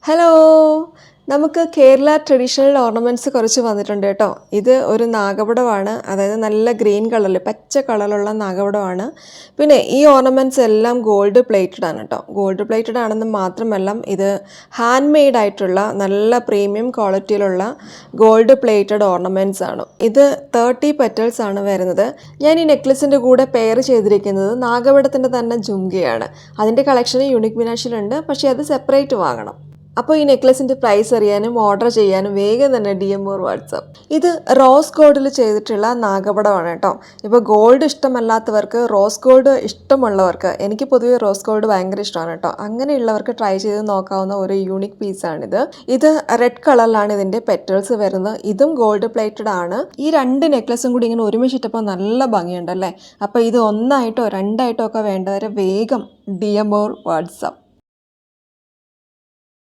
Hello, നമുക്ക് Kerala traditional ornaments കുറച്ച് വന്നിട്ടുണ്ട് കേട്ടോ. ഇത് ഒരു നാഗപടമാണ്, അതായത് നല്ല ഗ്രീൻ കളറിൽ പച്ച കളറിലുള്ള നാഗപടമാണ്. പിന്നെ ഈ ഓർണമെൻറ്റ്സ് എല്ലാം ഗോൾഡ് പ്ലേറ്റഡ് ആണ് കേട്ടോ. ഗോൾഡ് പ്ലേറ്റഡ് ആണെന്ന് മാത്രമല്ല, ഇത് ഹാൻഡ് മെയ്ഡ് ആയിട്ടുള്ള നല്ല പ്രീമിയം ക്വാളിറ്റിയിലുള്ള ഗോൾഡ് പ്ലേറ്റഡ് ഓർണമെൻറ്റ്സ് ആണ്. ഇത് 30 പെറ്റൽസ് ആണ് വരുന്നത്. ഞാൻ ഈ നെക്ലസിൻ്റെ കൂടെ പെയർ ചെയ്തിരിക്കുന്നത് നാഗപടത്തിൻ്റെ തന്നെ ജുംകയാണ്. അതിൻ്റെ കളക്ഷൻ യൂണിക് മിനാഷിലുണ്ട്, പക്ഷേ അത് സെപ്പറേറ്റ് വാങ്ങണം. അപ്പോൾ ഈ നെക്ലസിൻ്റെ പ്രൈസ് അറിയാനും ഓർഡർ ചെയ്യാനും വേഗം തന്നെ DM or വാട്സാപ്പ്. ഇത് റോസ് ഗോൾഡിൽ ചെയ്തിട്ടുള്ള നാഗപടമാണ് കേട്ടോ. ഇപ്പോൾ ഗോൾഡ് ഇഷ്ടമല്ലാത്തവർക്ക്, റോസ് ഗോൾഡ് ഇഷ്ടമുള്ളവർക്ക്, എനിക്ക് പൊതുവെ റോസ് ഗോൾഡ് ഭയങ്കര ഇഷ്ടമാണ് കേട്ടോ, അങ്ങനെയുള്ളവർക്ക് ട്രൈ ചെയ്ത് നോക്കാവുന്ന ഒരു യൂണിക് പീസാണിത്. ഇത് റെഡ് കളറിലാണ് ഇതിൻ്റെ പെറ്റൽസ് വരുന്നത്. ഇതും ഗോൾഡ് പ്ലേറ്റഡ് ആണ്. ഈ രണ്ട് നെക്ലസും കൂടി ഇങ്ങനെ ഒരുമിച്ചിട്ടപ്പോൾ നല്ല ഭംഗിയുണ്ടല്ലേ. അപ്പോൾ ഇത് ഒന്നായിട്ടോ രണ്ടായിട്ടോ ഒക്കെ വേണ്ടവരെ വേഗം DM or വാട്സാപ്പ്.